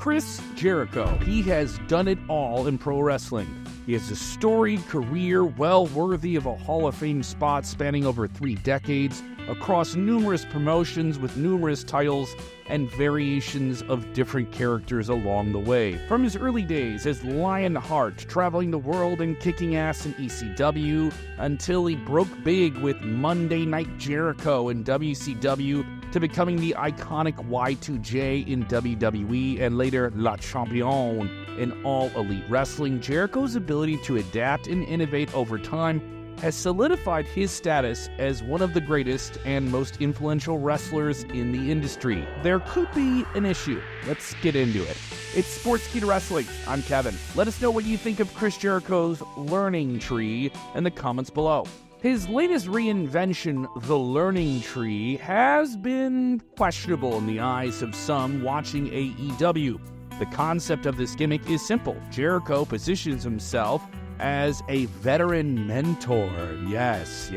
Chris Jericho. He has done it all in pro wrestling. He has a storied career well worthy of a Hall of Fame spot spanning over 3 decades, across numerous promotions with numerous titles and variations of different characters along the way. From his early days as Lionheart, traveling the world and kicking ass in ECW, until he broke big with Monday Night Jericho in WCW, to becoming the iconic Y2J in WWE and later La Champion in All Elite Wrestling, Jericho's ability to adapt and innovate over time has solidified his status as one of the greatest and most influential wrestlers in the industry. There could be an issue. Let's get into it. It's Sportskeeda Wrestling. I'm Kevin. Let us know what you think of Chris Jericho's learning tree in the comments below. His latest reinvention, the learning tree, has been questionable in the eyes of some watching AEW. The concept of this gimmick is simple. Jericho positions himself as a veteran mentor, yes,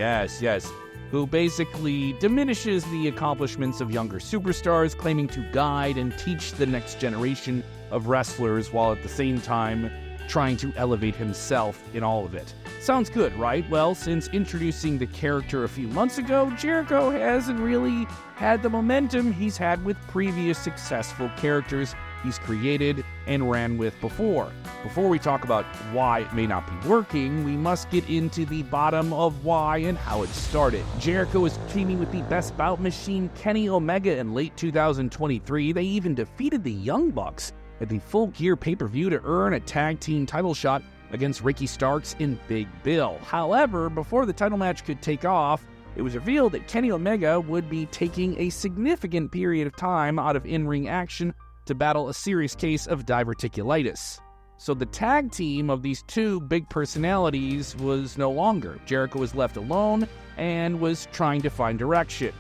who basically diminishes the accomplishments of younger superstars, claiming to guide and teach the next generation of wrestlers while at the same time trying to elevate himself in all of it. Sounds good, right? Well, since introducing the character a few months ago, Jericho hasn't really had the momentum he's had with previous successful characters he's created and ran with before. Before we talk about why it may not be working, we must get into the bottom of why and how it started. Jericho was teaming with the Best Bout Machine Kenny Omega in late 2023. They even defeated the Young Bucks at the Full Gear pay-per-view to earn a tag team title shot against Ricky Starks in Big Bill. However, before the title match could take off, it was revealed that Kenny Omega would be taking a significant period of time out of in-ring action to battle a serious case of diverticulitis. So the tag team of these two big personalities was no longer. Jericho was left alone and was trying to find direction.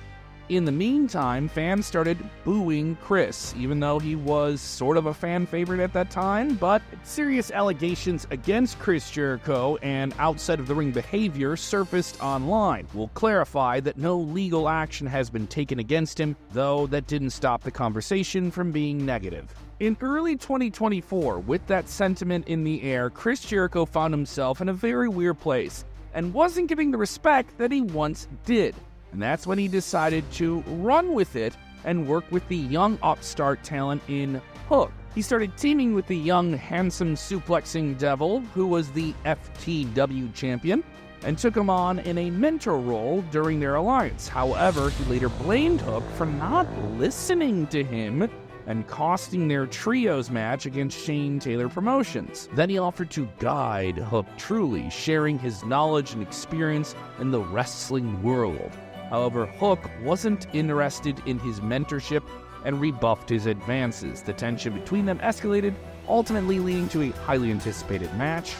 In the meantime, fans started booing Chris, even though he was sort of a fan favorite at that time, but serious allegations against Chris Jericho and outside of the ring behavior surfaced online. We'll clarify that no legal action has been taken against him, though that didn't stop the conversation from being negative. In early 2024, with that sentiment in the air, Chris Jericho found himself in a very weird place and wasn't giving the respect that he once did. And that's when he decided to run with it and work with the young upstart talent in Hook. He started teaming with the young, handsome suplexing devil, who was the FTW champion, and took him on in a mentor role during their alliance. However, he later blamed Hook for not listening to him and costing their trios match against Shane Taylor Promotions. Then he offered to guide Hook truly, sharing his knowledge and experience in the wrestling world. However, Hook wasn't interested in his mentorship and rebuffed his advances. The tension between them escalated, ultimately leading to a highly anticipated match,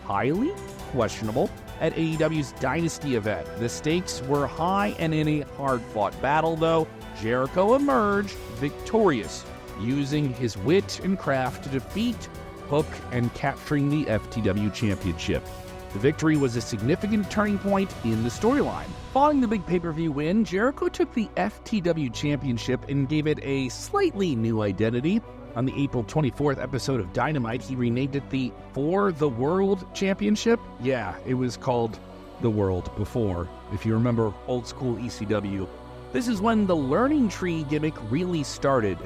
highly questionable, at AEW's Dynasty event. The stakes were high, and in a hard-fought battle, though, Jericho emerged victorious, using his wit and craft to defeat Hook and capturing the FTW Championship. The victory was a significant turning point in the storyline. Following the big pay-per-view win, Jericho took the FTW Championship and gave it a slightly new identity. On the April 24th episode of Dynamite, he renamed it the For the World Championship. Yeah, it was called The World before, if you remember old school ECW. This is when the learning tree gimmick really started.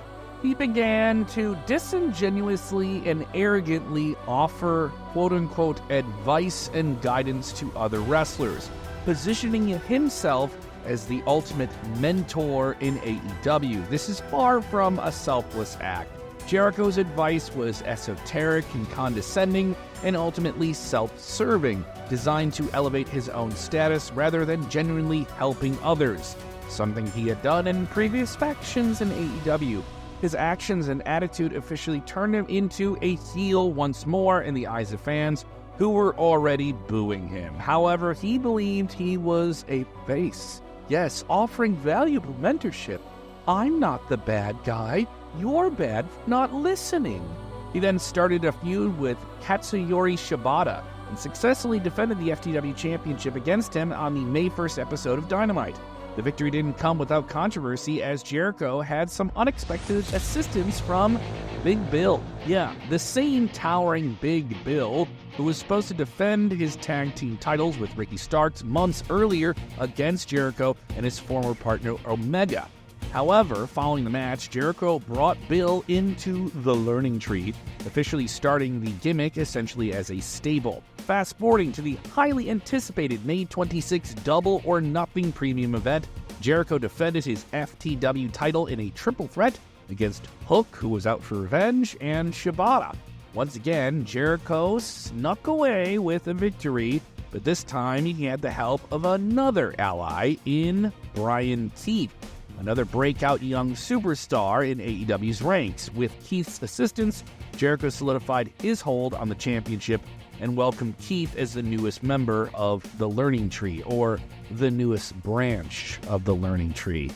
He began to disingenuously and arrogantly offer quote-unquote advice and guidance to other wrestlers, positioning himself as the ultimate mentor in AEW. This is far from a selfless act. Jericho's advice was esoteric and condescending, and ultimately self-serving, designed to elevate his own status rather than genuinely helping others, something he had done in previous factions in AEW. His actions and attitude officially turned him into a heel once more in the eyes of fans who were already booing him. However, he believed he was a face. Yes, offering valuable mentorship. I'm not the bad guy. You're bad for not listening. He then started a feud with Katsuyori Shibata and successfully defended the FTW Championship against him on the May 1st episode of Dynamite. The victory didn't come without controversy, as Jericho had some unexpected assistance from Big Bill. Yeah, the same towering Big Bill who was supposed to defend his tag team titles with Ricky Starks months earlier against Jericho and his former partner Omega. However, following the match, Jericho brought Bill into the Learning Tree, officially starting the Gimmick essentially as a stable. Fast forwarding to the highly anticipated May 26 Double or Nothing premium event, Jericho defended his FTW title in a triple threat against Hook, who was out for revenge, and Shibata. Once again, Jericho snuck away with a victory, but this time he had the help of another ally in Brian Keith, another breakout young superstar in AEW's ranks. With Keith's assistance, Jericho solidified his hold on the championship and welcomed Keith as the newest member of the Learning Tree, or the newest branch of the Learning Tree.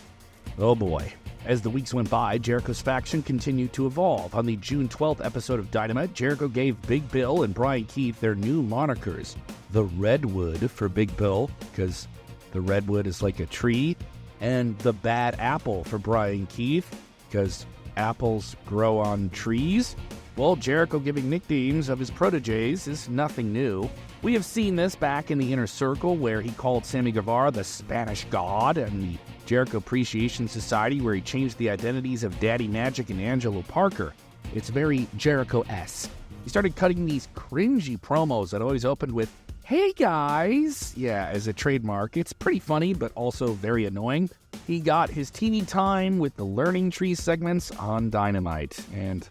Oh boy. As the weeks went by, Jericho's faction continued to evolve. On the June 12th episode of Dynamite, Jericho gave Big Bill and Brian Keith their new monikers. The Redwood for Big Bill, because the redwood is like a tree, and the Bad Apple for Brian Keith, because apples grow on trees. Well, Jericho giving nicknames of his proteges is nothing new. We have seen this back in the Inner Circle, where he called Sammy Guevara the Spanish God, and the Jericho Appreciation Society, where he changed the identities of Daddy Magic and Angelo Parker. It's very Jericho-esque. He started cutting these cringy promos that always opened with, "Hey guys!" Yeah, as a trademark. It's pretty funny, but also very annoying. He got his TV time with the Learning Tree segments on Dynamite, and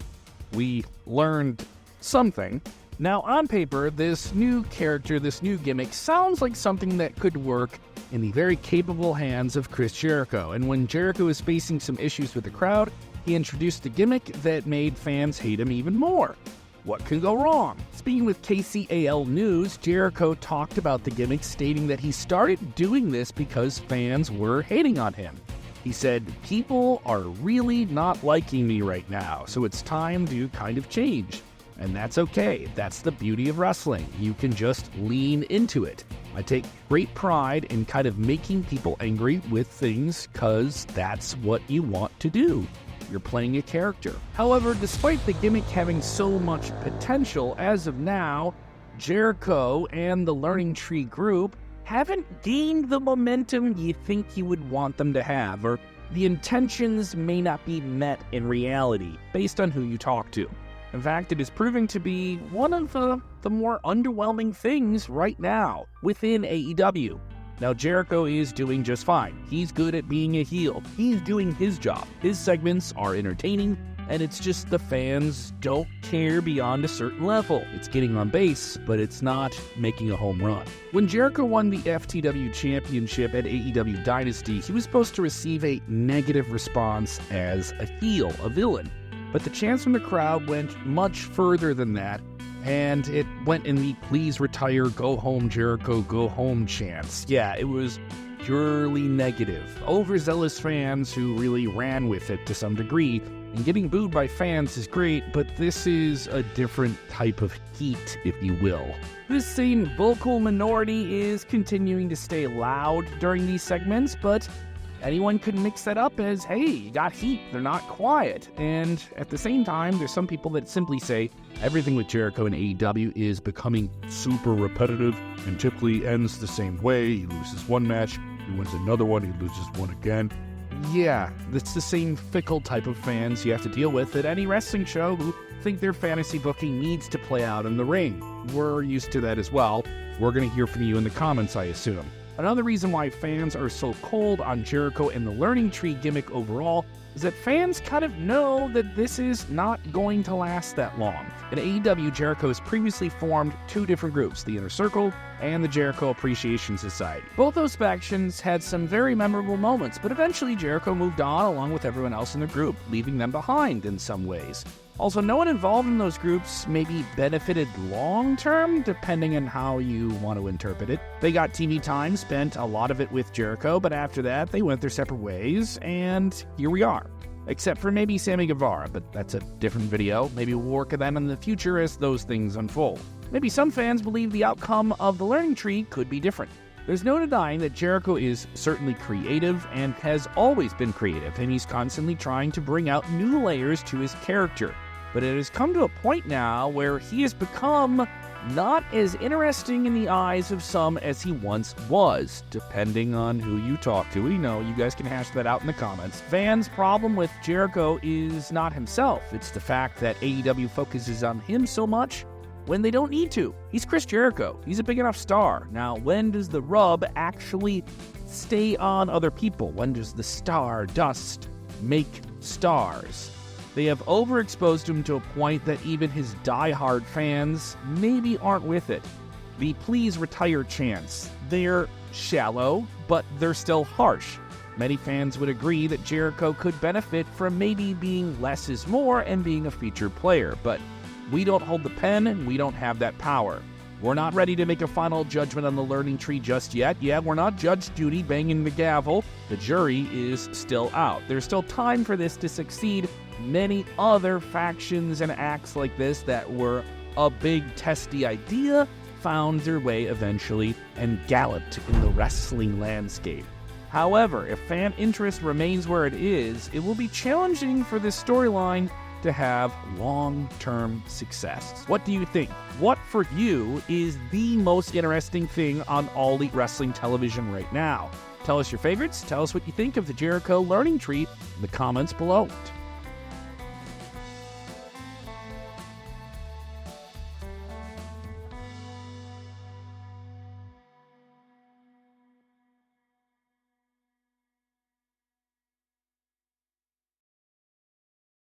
we learned something. Now, on paper, this new character, this new gimmick, sounds like something that could work in the very capable hands of Chris Jericho. And when Jericho was facing some issues with the crowd, he introduced a gimmick that made fans hate him even more. What can go wrong? Speaking with KCAL News, Jericho talked about the gimmick, stating that he started doing this because fans were hating on him. He said, "People are really not liking me right now, so it's time to kind of change." And that's okay. That's the beauty of wrestling. You can just lean into it. I take great pride in kind of making people angry with things, because that's what you want to do. You're playing a character. However, despite the gimmick having so much potential, as of now, Jericho and the Learning Tree group haven't gained the momentum you think you would want them to have, or the intentions may not be met in reality based on who you talk to. In fact, it is proving to be one of the more underwhelming things right now within AEW. Now, Jericho is doing just fine. He's good at being a heel. He's doing his job. His segments are entertaining, and it's just the fans don't care beyond a certain level. It's getting on base, but it's not making a home run. When Jericho won the FTW Championship at AEW Dynasty, he was supposed to receive a negative response as a heel, a villain. But the chants from the crowd went much further than that, and it went in the "please retire, go home Jericho, go home" chants. Yeah, it was purely negative. Overzealous fans who really ran with it to some degree, and getting booed by fans is great, but this is a different type of heat, if you will. This same vocal minority is continuing to stay loud during these segments, but anyone could mix that up as, hey, you got heat, they're not quiet. And at the same time, there's some people that simply say everything with Jericho and AEW is becoming super repetitive and typically ends the same way. He loses one match, he wins another one, he loses one again. Yeah, it's the same fickle type of fans you have to deal with at any wrestling show who think their fantasy booking needs to play out in the ring. We're used to that as well. We're going to hear from you in the comments, I assume. Another reason why fans are so cold on Jericho and the Learning Tree gimmick overall is that fans kind of know that this is not going to last that long. In AEW, Jericho has previously formed two different groups, the Inner Circle and the Jericho Appreciation Society. Both those factions had some very memorable moments, but eventually Jericho moved on along with everyone else in the group, leaving them behind in some ways. Also, no one involved in those groups maybe benefited long-term, depending on how you want to interpret it. They got TV time, spent a lot of it with Jericho, but after that, they went their separate ways, and here we are. Except for maybe Sammy Guevara, but that's a different video. Maybe we'll work on that in the future as those things unfold. Maybe some fans believe the outcome of the Learning Tree could be different. There's no denying that Jericho is certainly creative and has always been creative, and he's constantly trying to bring out new layers to his character. but it has come to a point now where he has become not as interesting in the eyes of some as he once was, depending on who you talk to. We know, you guys can hash that out in the comments. Fans' problem with Jericho is not himself. It's the fact that AEW focuses on him so much when they don't need to. He's Chris Jericho. He's a big enough star. Now, when does the rub actually stay on other people? When does the star dust make stars? They have overexposed him to a point that even his diehard fans maybe aren't with it. The please retire chants. They're shallow, but they're still harsh. Many fans would agree that Jericho could benefit from maybe being less is more and being a featured player, but we don't hold the pen and we don't have that power. We're not ready to make a final judgment on the learning tree just yet. Yeah, we're not Judge Judy banging the gavel. The jury is still out. There's still time for this to succeed. Many other factions and acts like this that were a big testy idea found their way eventually and galloped in the wrestling landscape. However, if fan interest remains where it is, it will be challenging for this storyline to have long-term success. What do you think? What for you is the most interesting thing on All Elite Wrestling television right now? Tell us your favorites. Tell us what you think of the Jericho learning tree in the comments below.